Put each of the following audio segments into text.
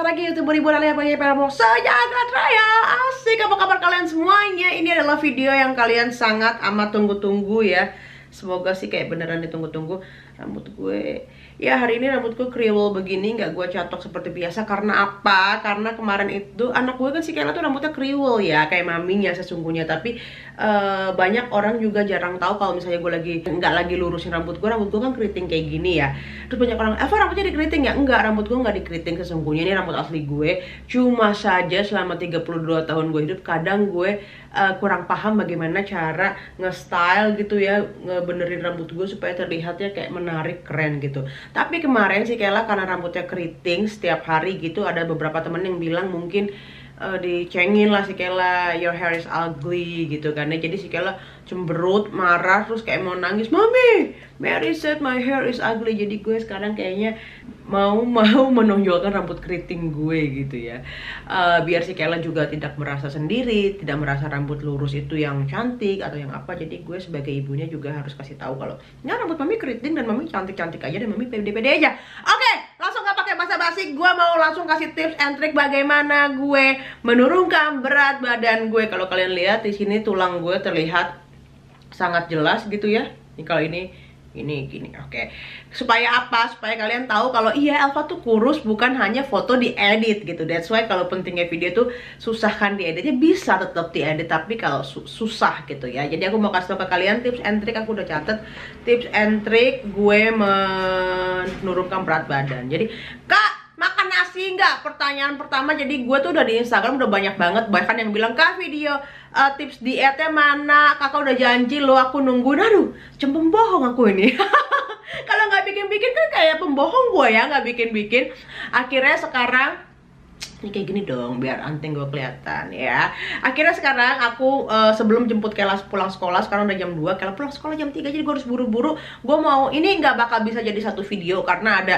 Lagi youtuber ibu Alia banyak para sejagat raya. Asik, apa kabar kalian semuanya? Ini adalah video yang kalian sangat amat tunggu-tunggu ya. Semoga sih kayak beneran ditunggu-tunggu. Rambut gue, ya hari ini rambut gue kriwel begini, nggak gue catok seperti biasa. Karena apa? Karena kemarin itu anak gue kan si Kayla tuh rambutnya kriwel ya, kayak maminya sesungguhnya. Tapi banyak orang juga jarang tahu kalau misalnya gue nggak lagi lurusin rambut gue kan keriting kayak gini ya. Terus banyak orang, Eva rambutnya dikeriting ya? Enggak, rambut gue nggak dikeriting sesungguhnya. Ini rambut asli gue. Cuma saja selama 32 tahun gue hidup, kadang gue kurang paham bagaimana cara nge-style gitu ya, ngebenerin rambut gue supaya terlihatnya kayak menarik, keren gitu. Tapi kemarin si Kayla karena rambutnya keriting setiap hari gitu, ada beberapa temen yang bilang mungkin dicengin lah si Kayla, your hair is ugly gitu kan ya. Jadi si Kayla cemberut, marah, terus kayak mau nangis, Mami, Mary said my hair is ugly. Jadi gue sekarang kayaknya mau menonjolkan rambut keriting gue gitu ya, biar si Kayla juga tidak merasa sendiri, tidak merasa rambut lurus itu yang cantik atau yang apa. Jadi gue sebagai ibunya juga harus kasih tahu kalau ya rambut Mami keriting dan Mami cantik-cantik aja dan Mami pede-pede aja. Oke, langsung gak pakai basa-basi, gue mau langsung kasih tips and trick bagaimana gue menurunkan berat badan gue. Kalau kalian lihat di sini tulang gue terlihat sangat jelas gitu ya. Ini kalau ini gini, oke. Supaya apa? Supaya kalian tahu kalau iya Elva tuh kurus bukan hanya foto diedit gitu. That's why kalau pentingnya video tuh susah kan dieditnya, bisa tetap diedit tapi kalau susah gitu ya. Jadi aku mau kasih tau ke kalian tips and trick, aku udah catet tips and trick gue menurunkan berat badan. Jadi, Kak, makan nasi nggak? Pertanyaan pertama. Jadi gue tuh udah di Instagram udah banyak banget bahkan yang bilang, Kak, video tips dietnya mana? Kakak udah janji loh, aku nungguin. Aduh, cem pembohong aku ini. Kalau nggak bikin-bikin kan kayak pembohong gue ya, nggak bikin-bikin. Akhirnya sekarang ini kayak gini dong biar anting gue kelihatan ya. Akhirnya sekarang aku sebelum jemput Kayla pulang sekolah, sekarang udah jam 2, Kayla pulang sekolah jam 3, jadi gue harus buru-buru. Gue mau, ini nggak bakal bisa jadi satu video karena ada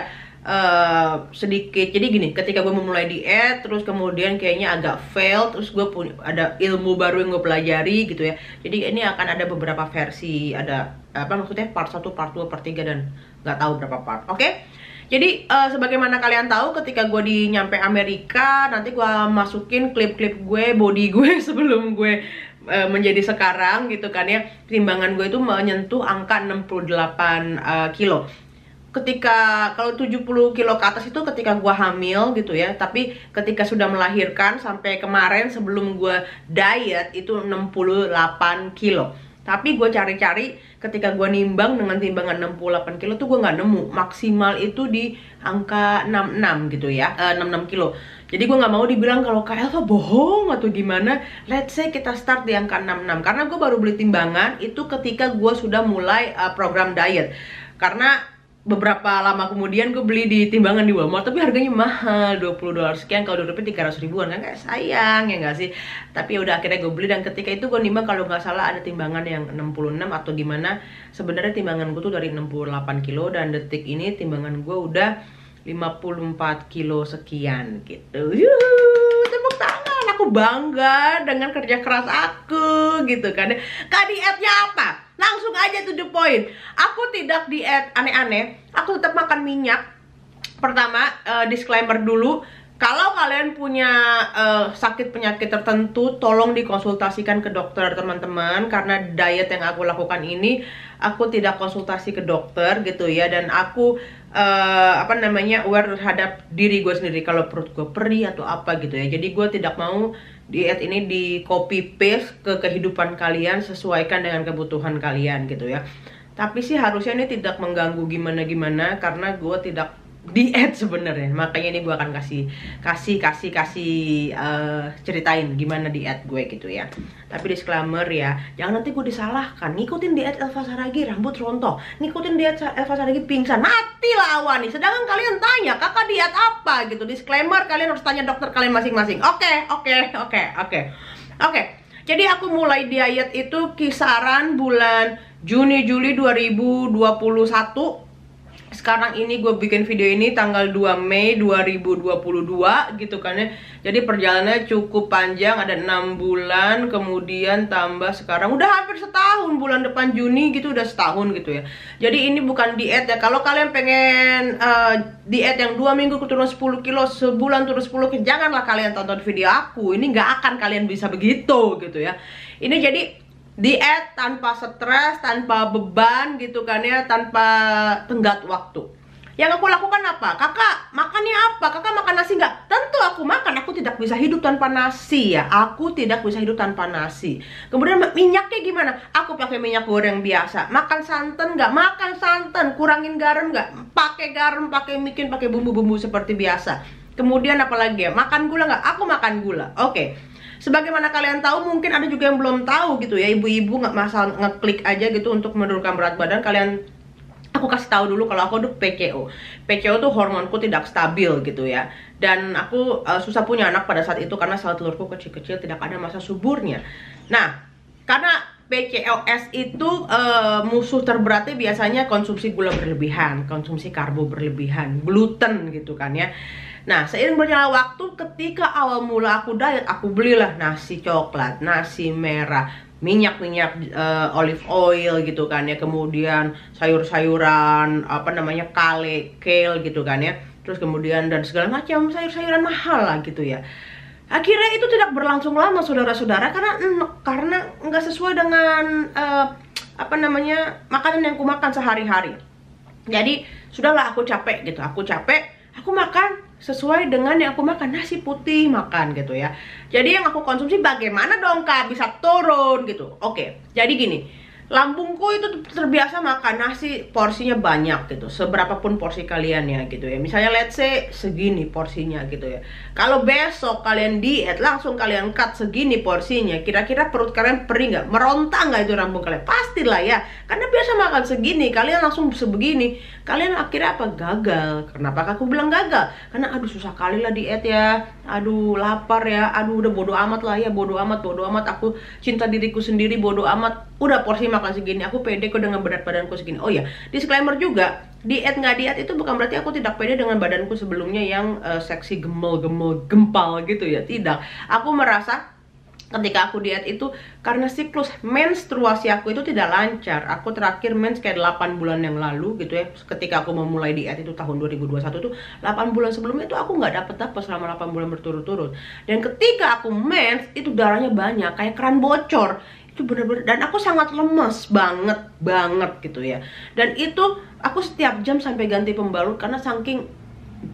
sedikit. Jadi gini, ketika gue memulai diet terus kemudian kayaknya agak fail, terus gue punya ada ilmu baru yang gue pelajari gitu ya. Jadi ini akan ada beberapa versi, ada apa maksudnya part 1, part 2, part 3 dan nggak tahu berapa part. Oke? Jadi sebagaimana kalian tahu ketika gue nyampe Amerika, nanti gue masukin klip-klip gue, body gue sebelum gue menjadi sekarang gitu kan ya. Timbangan gue itu menyentuh angka 68 kilo. Ketika kalau 70 kilo ke atas itu ketika gue hamil gitu ya. Tapi ketika sudah melahirkan sampai kemarin sebelum gue diet itu 68 kilo. Tapi gue cari-cari ketika gue nimbang dengan timbangan 68 kilo tuh gue nggak nemu. Maksimal itu di angka 66 gitu ya, 66 kilo. Jadi gue nggak mau dibilang kalau Kak Elva bohong atau gimana. Let's say kita start di angka 66. Karena gue baru beli timbangan itu ketika gue sudah mulai program diet. Karena beberapa lama kemudian gue beli di timbangan di Walmart, tapi harganya mahal, $20 sekian, kalau Rp 300 ribuan kan kayak sayang ya nggak sih. Tapi ya udah akhirnya gue beli dan ketika itu gue nimbang kalau nggak salah ada timbangan yang 66 atau gimana. Sebenarnya timbangan gue tuh dari 68 kilo dan detik ini timbangan gue udah 54 kilo sekian gitu. Yuhu, tepuk tangan, aku bangga dengan kerja keras aku gitu kan. Kak, dietnya apa? Langsung aja to the point. Aku tidak diet aneh-aneh. Aku tetap makan minyak. Pertama, disclaimer dulu. Kalau kalian punya sakit penyakit tertentu, tolong dikonsultasikan ke dokter teman-teman. Karena diet yang aku lakukan ini, aku tidak konsultasi ke dokter gitu ya. Dan aku aware terhadap diri gue sendiri. Kalau perut gue perih atau apa gitu ya. Jadi gue tidak mau diet ini di copy paste ke kehidupan kalian, sesuaikan dengan kebutuhan kalian gitu ya. Tapi sih harusnya ini tidak mengganggu gimana-gimana karena gue tidak diet sebenarnya. Makanya ini gue akan kasih ceritain gimana diet gue gitu ya. Tapi disclaimer ya, jangan nanti gue disalahkan. Ngikutin diet Elva Saragi rambut rontok, ngikutin diet Elva Saragi pingsan, matilah awan nih. Sedangkan kalian tanya, kakak diet apa gitu. Disclaimer, kalian harus tanya dokter kalian masing-masing. Oke. Jadi aku mulai diet itu kisaran bulan Juni-Juli 2021. sekarang ini gue bikin video ini tanggal 2 Mei 2022 gitu kan ya. Jadi perjalanannya cukup panjang, ada 6 bulan, kemudian tambah sekarang udah hampir setahun, bulan depan Juni gitu udah setahun gitu ya. Jadi ini bukan diet ya. Kalau kalian pengen diet yang 2 minggu turun 10 kilo, sebulan turun 10 kilo, janganlah kalian tonton video aku. Ini nggak akan kalian bisa begitu gitu ya. Ini jadi diet tanpa stres, tanpa beban gitu kan ya, tanpa tenggat waktu. Yang aku lakukan apa? Kakak, makannya apa? Kakak makan nasi nggak? Tentu aku makan, aku tidak bisa hidup tanpa nasi ya. Aku tidak bisa hidup tanpa nasi. Kemudian minyaknya gimana? Aku pakai minyak goreng biasa. Makan santan nggak? Makan santan. Kurangin garam nggak? Pakai garam, pakai micin, pakai bumbu-bumbu seperti biasa. Kemudian apalagi ya? Makan gula nggak? Aku makan gula. Oke. Sebagaimana kalian tahu, mungkin ada juga yang belum tahu gitu ya, ibu-ibu nggak masalah ngeklik aja gitu untuk menurunkan berat badan. Aku kasih tahu dulu kalau aku tuh PCO. PCO tuh hormonku tidak stabil gitu ya. Dan aku susah punya anak pada saat itu karena sel telurku kecil-kecil, tidak ada masa suburnya. Nah, karena PCOS itu musuh terberatnya biasanya konsumsi gula berlebihan, konsumsi karbo berlebihan, gluten gitu kan ya. Nah, seiring berjalannya waktu, ketika awal mula aku diet, aku belilah nasi coklat, nasi merah, minyak-minyak olive oil gitu kan ya, kemudian sayur-sayuran apa namanya kale, kale gitu kan ya, terus kemudian dan segala macam sayur-sayuran mahal lah gitu ya. Akhirnya itu tidak berlangsung lama saudara-saudara, karena nggak sesuai dengan apa namanya makanan yang aku makan sehari-hari. Jadi sudahlah, aku capek gitu, aku makan sesuai dengan yang aku makan, nasi putih makan gitu ya. Jadi yang aku konsumsi bagaimana dong Kak bisa turun gitu. Oke, jadi gini, lambungku itu terbiasa makan nasi porsinya banyak gitu, seberapapun porsi kalian ya gitu ya. Misalnya let's say segini porsinya gitu ya. Kalau besok kalian diet, langsung kalian cut segini porsinya, kira-kira perut kalian perih nggak? Meronta nggak itu lambung kalian? Pastilah ya, karena biasa makan segini, kalian langsung sebegini. Kalian akhirnya apa? Gagal. Kenapa aku bilang gagal? Karena aduh susah kali lah diet ya, aduh lapar ya, aduh udah bodo amat lah ya, bodo amat, aku cinta diriku sendiri, bodo amat, udah porsi makan segini, aku pede kok dengan berat badanku segini. Oh ya, disclaimer juga, diet nggak diet itu bukan berarti aku tidak pede dengan badanku sebelumnya yang seksi, gemel-gemel, gempal gitu ya. Tidak, aku merasa ketika aku diet itu karena siklus menstruasi aku itu tidak lancar. Aku terakhir mens kayak 8 bulan yang lalu gitu ya. Ketika aku memulai diet itu tahun 2021 tuh, 8 bulan sebelumnya itu aku nggak dapet selama 8 bulan berturut-turut. Dan ketika aku mens itu darahnya banyak, kayak keran bocor. Itu bener-bener, dan aku sangat lemes banget gitu ya. Dan itu aku setiap jam sampai ganti pembalut karena saking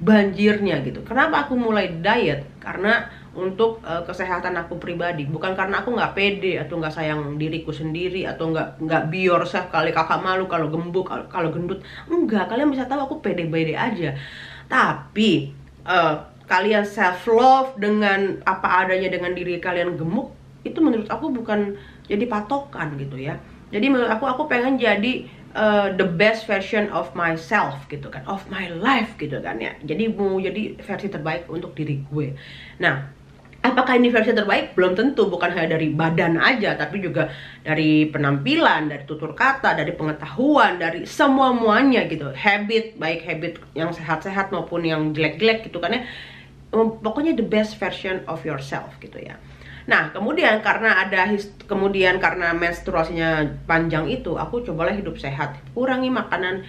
banjirnya gitu. Kenapa aku mulai diet? Karena untuk kesehatan aku pribadi, bukan karena aku nggak pede atau nggak sayang diriku sendiri atau nggak bior sekali kakak malu kalau gembuk, kalau gendut. Enggak, kalian bisa tahu aku pede-pede aja. Tapi kalian self love dengan apa adanya, dengan diri kalian gemuk, itu menurut aku bukan jadi patokan gitu ya. Jadi menurut aku pengen jadi the best version of myself gitu kan, of my life gitu kan ya. Jadi mau jadi versi terbaik untuk diri gue. Nah, apakah ini versi terbaik? Belum tentu, bukan hanya dari badan aja, tapi juga dari penampilan, dari tutur kata, dari pengetahuan, dari semuanya gitu. Habit, baik habit yang sehat-sehat maupun yang jelek-jelek gitu kan ya. Pokoknya the best version of yourself gitu ya. Nah, kemudian karena karena menstruasinya panjang itu, aku cobalah hidup sehat, kurangi makanan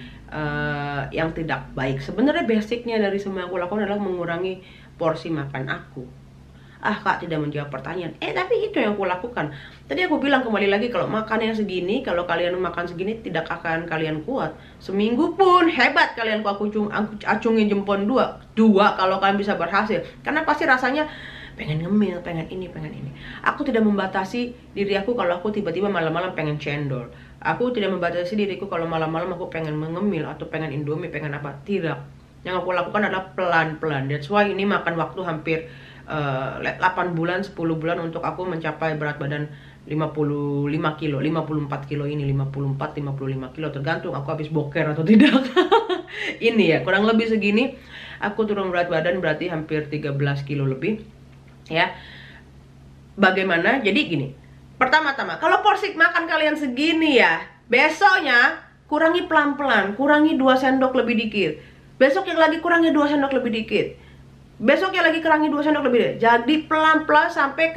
yang tidak baik. Sebenarnya basicnya dari semua yang aku lakukan adalah mengurangi porsi makan aku. Ah Kak tidak menjawab pertanyaan. Tapi itu yang aku lakukan. Tadi aku bilang kembali lagi, kalau makannya segini, kalau kalian makan segini, tidak akan kalian kuat. Seminggu pun hebat kalian aku acungin jempol dua kalau kalian bisa berhasil. Karena pasti rasanya pengen ngemil, pengen ini. Aku tidak membatasi diri aku kalau aku tiba-tiba malam-malam pengen cendol. Aku tidak membatasi diriku kalau malam-malam aku pengen mengemil atau pengen indomie, pengen apa. Tidak. Yang aku lakukan adalah pelan-pelan. That's why ini makan waktu hampir 8 bulan, 10 bulan untuk aku mencapai berat badan 55 kilo, 54 kilo ini, 54, 55 kilo, tergantung aku habis boker atau tidak. Ini ya, kurang lebih segini. Aku turun berat badan berarti hampir 13 kilo lebih ya. Bagaimana? Jadi gini, pertama-tama kalau porsi makan kalian segini ya, besoknya kurangi pelan-pelan, kurangi 2 sendok lebih dikit. Besok yang lagi kurangi 2 sendok lebih dikit. Besok yang lagi kurangi 2 sendok lebih dikit. Jadi pelan-pelan sampai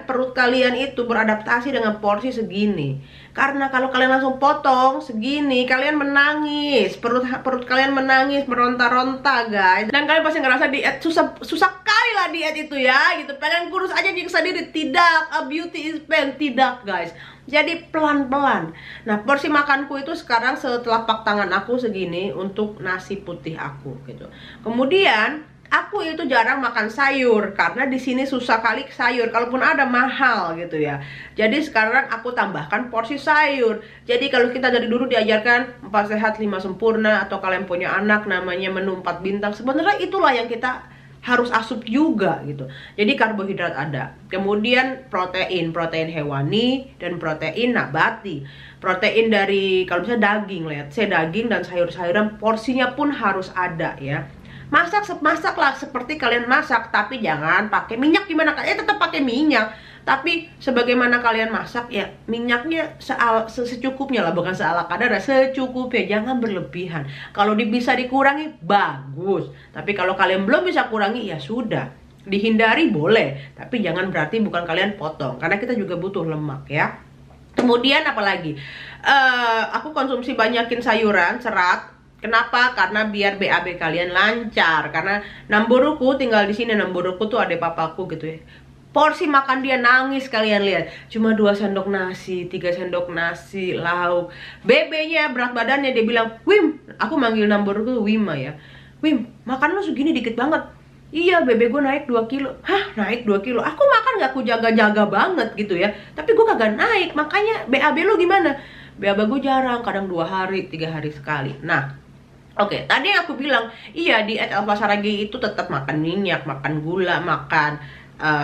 perut kalian itu beradaptasi dengan porsi segini. Karena kalau kalian langsung potong segini, kalian menangis, perut kalian menangis, meronta-ronta guys. Dan kalian pasti ngerasa diet susah kali lah diet itu ya, gitu. Pengen kurus aja nyiksa diri. Tidak, a beauty is pain, tidak guys. Jadi pelan-pelan. Nah, porsi makanku itu sekarang setelapak tangan aku segini untuk nasi putih aku gitu. Kemudian aku itu jarang makan sayur karena di sini susah kali sayur, kalaupun ada mahal gitu ya. Jadi sekarang aku tambahkan porsi sayur. Jadi kalau kita dari dulu diajarkan 4 sehat 5 sempurna, atau kalian punya anak namanya menu 4 bintang, sebenarnya itulah yang kita harus asup juga gitu. Jadi karbohidrat ada, kemudian protein hewani dan protein nabati. Protein dari kalau misalnya daging, lihat saya daging dan sayur-sayuran porsinya pun harus ada ya. Masaklah seperti kalian masak, tapi jangan pakai minyak. Gimana kalian tetap pakai minyak, tapi sebagaimana kalian masak ya minyaknya secukupnya lah, bukan seala kadar, secukupnya, jangan berlebihan. Kalau bisa dikurangi bagus, tapi kalau kalian belum bisa kurangi ya sudah, dihindari boleh, tapi jangan berarti bukan kalian potong, karena kita juga butuh lemak ya. Kemudian apalagi aku konsumsi banyakin sayuran, serat. Kenapa? Karena biar BAB kalian lancar. Karena namburuku tinggal di sini. Namburuku tuh adik papaku gitu ya. Porsi makan dia nangis, kalian lihat. Cuma 2 sendok nasi, 3 sendok nasi, lauk. BB-nya, berat badannya, dia bilang, "Wim," aku manggil namburuku Wima ya. "Wim, makan lu segini dikit banget." "Iya, BB gue naik 2 kilo. Hah, naik 2 kilo? Aku makan gak aku jaga-jaga banget gitu ya. Tapi gue kagak naik, makanya BAB lu gimana? BAB gue jarang, kadang 2 hari, 3 hari sekali. Nah, oke, tadi yang aku bilang, iya diet Elva Saragi itu tetap makan minyak, makan gula, makan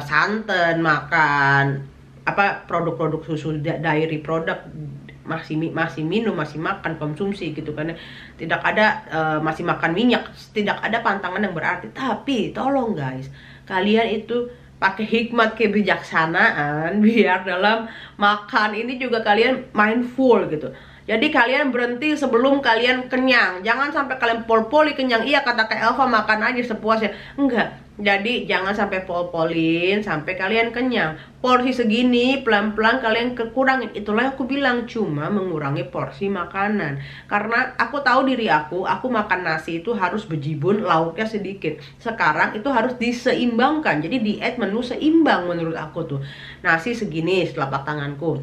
santan, makan apa produk-produk susu, dairy produk, masih minum, masih makan, konsumsi gitu kan. Tidak ada masih makan minyak, tidak ada pantangan yang berarti. Tapi tolong guys, kalian itu pakai hikmat kebijaksanaan biar dalam makan ini juga kalian mindful gitu. Jadi kalian berhenti sebelum kalian kenyang. Jangan sampai kalian pol-poli kenyang. Iya kata Kak Elva makan aja sepuasnya. Enggak. Jadi jangan sampai pol-polin sampai kalian kenyang. Porsi segini pelan-pelan kalian kurangin. Itulah yang aku bilang, cuma mengurangi porsi makanan. Karena aku tahu diri aku makan nasi itu harus bejibun, lauknya sedikit. Sekarang itu harus diseimbangkan. Jadi diet menu seimbang menurut aku tuh. Nasi segini setelapak tanganku.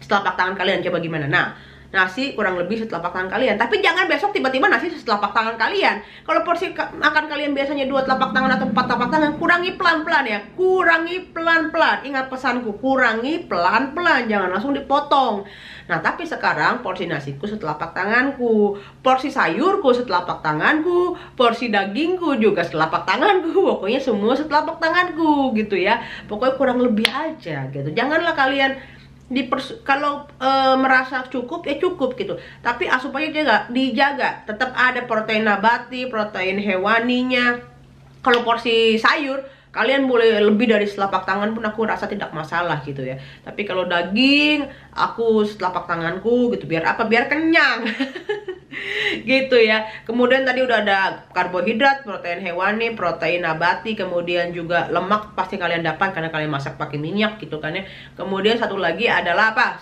Setelapak tangan kalian coba gimana? Nah, nasi kurang lebih setelapak tangan kalian. Tapi jangan besok tiba-tiba nasi setelapak tangan kalian. Kalau porsi makan kalian biasanya 2 telapak tangan atau 4 telapak tangan, kurangi pelan-pelan ya. Kurangi pelan-pelan. Ingat pesanku, kurangi pelan-pelan, jangan langsung dipotong. Nah, tapi sekarang porsi nasiku setelapak tanganku, porsi sayurku setelapak tanganku, porsi dagingku juga setelapak tanganku. Pokoknya semua setelapak tanganku gitu ya. Pokoknya kurang lebih aja gitu. Janganlah kalian kalau merasa cukup ya cukup gitu, tapi asupannya dijaga, tetap ada protein nabati, protein hewaninya. Kalau porsi sayur kalian boleh lebih dari setelapak tangan pun aku rasa tidak masalah gitu ya. Tapi kalau daging aku setelapak tanganku gitu, biar apa? Biar kenyang. Gitu ya. Kemudian tadi udah ada karbohidrat, protein hewani, protein nabati, kemudian juga lemak pasti kalian dapat karena kalian masak pakai minyak gitu kan ya. Kemudian satu lagi adalah apa?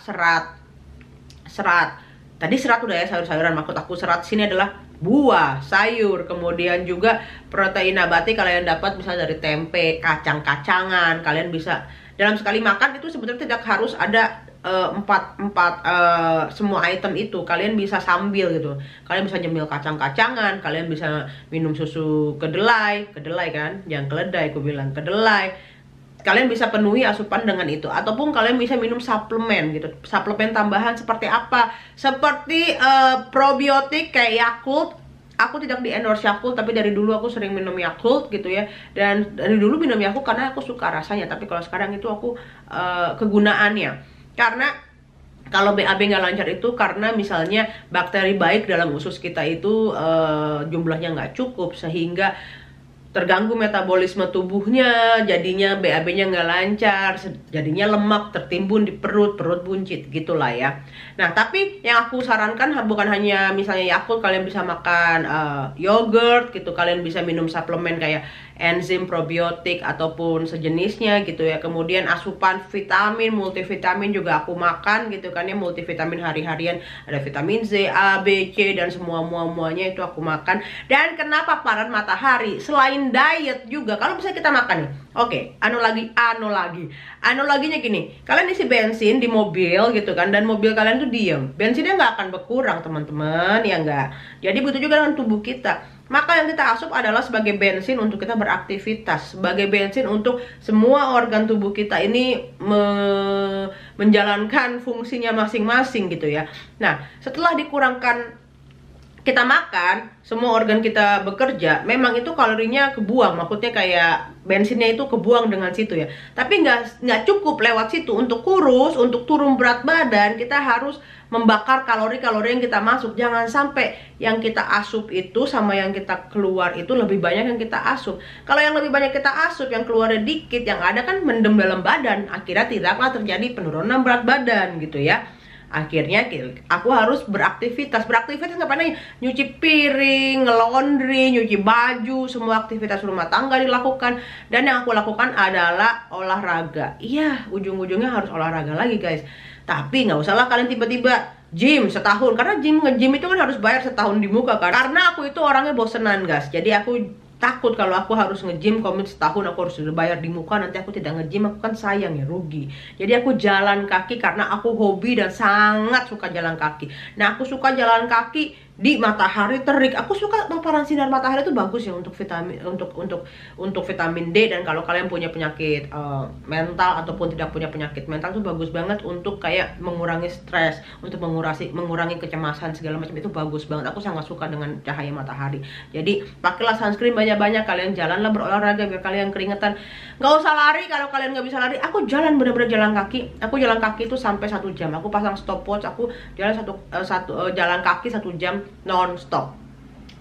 Serat. Tadi serat udah ya, sayur-sayuran. Maksud aku serat sini adalah buah, sayur, kemudian juga protein nabati kalian dapat misalnya dari tempe, kacang-kacangan. Kalian bisa dalam sekali makan itu sebenarnya tidak harus ada semua item itu. Kalian bisa sambil gitu. Kalian bisa nyemil kacang-kacangan, kalian bisa minum susu kedelai kan, jangan keledai, aku bilang kedelai. Kalian bisa penuhi asupan dengan itu, ataupun kalian bisa minum suplemen gitu. Suplemen tambahan seperti apa? Seperti probiotik kayak Yakult. Aku tidak di endorse Yakult, tapi dari dulu aku sering minum Yakult gitu ya. Dan dari dulu minum Yakult karena aku suka rasanya. Tapi kalau sekarang itu aku kegunaannya. Karena kalau BAB nggak lancar itu karena misalnya bakteri baik dalam usus kita itu jumlahnya nggak cukup, sehingga terganggu metabolisme tubuhnya, jadinya BAB-nya nggak lancar, jadinya lemak tertimbun di perut, perut buncit gitulah ya. Nah, tapi yang aku sarankan bukan hanya misalnya Yakult, kalian bisa makan yogurt gitu, kalian bisa minum suplemen kayak enzim probiotik ataupun sejenisnya gitu ya. Kemudian asupan vitamin, multivitamin juga aku makan gitu kan ya, multivitamin hari-harian, ada vitamin Z, A, B, C dan muanya itu aku makan. Dan kenapa paparan matahari? Selain diet juga, kalau misalnya kita makan nih, oke, analoginya gini, kalian isi bensin di mobil gitu kan, dan mobil kalian tuh diem, bensinnya nggak akan berkurang teman-teman, ya nggak? Jadi begitu juga dengan tubuh kita. Maka yang kita asup adalah sebagai bensin untuk kita beraktivitas, sebagai bensin untuk semua organ tubuh kita ini menjalankan fungsinya masing-masing gitu ya. Nah, setelah dikurangkan kita makan, semua organ kita bekerja, memang itu kalorinya kebuang, maksudnya kayak bensinnya itu kebuang dengan situ ya. Tapi nggak cukup lewat situ untuk kurus, untuk turun berat badan, kita harus membakar kalori-kalori yang kita masuk. Jangan sampai yang kita asup itu sama yang kita keluar itu lebih banyak yang kita asup. Kalau yang lebih banyak kita asup, yang keluarnya dikit, yang ada kan mendem dalam badan, akhirnya tidaklah terjadi penurunan berat badan gitu ya. Akhirnya aku harus beraktivitas ngapain? Nyuci piring, ngelondri, nyuci baju, semua aktivitas rumah tangga dilakukan. Dan yang aku lakukan adalah olahraga. Iya, ujung-ujungnya harus olahraga lagi guys. Tapi nggak usahlah kalian tiba-tiba gym setahun, karena nge-gym itu kan harus bayar setahun di muka kan. Karena aku itu orangnya bosenan guys, jadi aku takut kalau aku harus nge-gym komit setahun aku harus bayar di muka, nanti aku tidak nge-gym, aku kan sayang ya, rugi. Jadi aku jalan kaki karena aku hobi dan sangat suka jalan kaki. Nah, aku suka jalan kaki di matahari terik. Aku suka paparan sinar matahari itu bagus ya untuk vitamin, untuk vitamin D. Dan kalau kalian punya penyakit mental ataupun tidak punya penyakit mental, itu bagus banget untuk kayak mengurangi stres, untuk mengurangi kecemasan segala macam, itu bagus banget. Aku sangat suka dengan cahaya matahari. Jadi pakailah sunscreen banyak-banyak, kalian jalanlah berolahraga biar kalian keringetan. Nggak usah lari kalau kalian nggak bisa lari. Aku jalan, bener-bener jalan kaki. Aku jalan kaki itu sampai 1 jam. Aku pasang stopwatch, aku jalan jalan kaki 1 jam non-stop.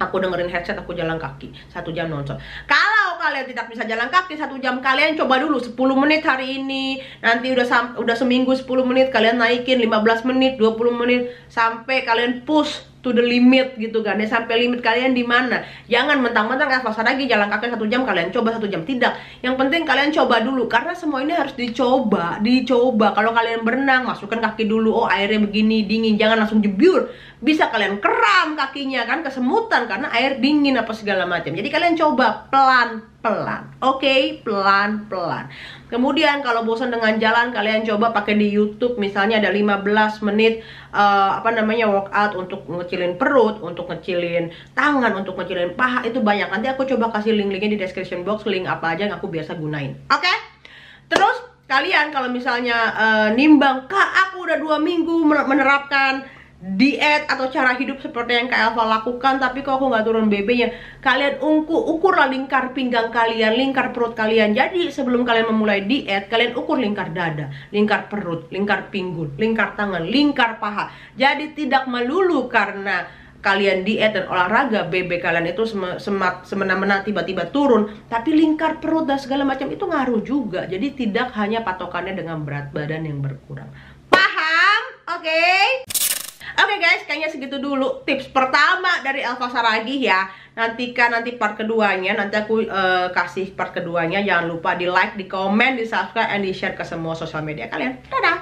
Aku dengerin headset, aku jalan kaki 1 jam non-stop. Kalau kalian tidak bisa jalan kaki 1 jam, kalian coba dulu 10 menit hari ini. Nanti udah seminggu 10 menit, kalian naikin 15 menit, 20 menit, sampai kalian push to the limit gitu kan ya, sampai limit kalian di mana. Jangan mentang-mentang Elva Saragih jalan kaki 1 jam, kalian coba 1 jam. Tidak, yang penting kalian coba dulu, karena semua ini harus dicoba. Kalau kalian berenang, masukkan kaki dulu, oh airnya begini dingin, jangan langsung jebur, bisa kalian kram kakinya kan, kesemutan karena air dingin apa segala macam. Jadi kalian coba pelan-pelan, oke? Pelan-pelan. Kemudian kalau bosan dengan jalan, kalian coba pakai di YouTube, misalnya ada 15 menit workout untuk ngecilin perut, untuk ngecilin tangan, untuk ngecilin paha, itu banyak. Nanti aku coba kasih link-linknya di description box, link apa aja yang aku biasa gunain. Oke? Terus kalian kalau misalnya nimbang, Kak, aku udah 2 minggu menerapkan diet atau cara hidup seperti yang Kak Elva lakukan, tapi kok aku nggak turun BB-nya. Kalian ukurlah lingkar pinggang kalian, lingkar perut kalian. Jadi sebelum kalian memulai diet, kalian ukur lingkar dada, lingkar perut, lingkar pinggul, lingkar tangan, lingkar paha. Jadi tidak melulu karena kalian diet dan olahraga BB kalian itu semena-mena tiba-tiba turun, tapi lingkar perut dan segala macam itu ngaruh juga. Jadi tidak hanya patokannya dengan berat badan yang berkurang. Paham? Oke? Oke guys, kayaknya segitu dulu tips pertama dari Elva Saragih ya. Nanti part keduanya, nanti aku kasih part keduanya. Jangan lupa di like, di komen, di subscribe, and di share ke semua sosial media kalian. Dadah!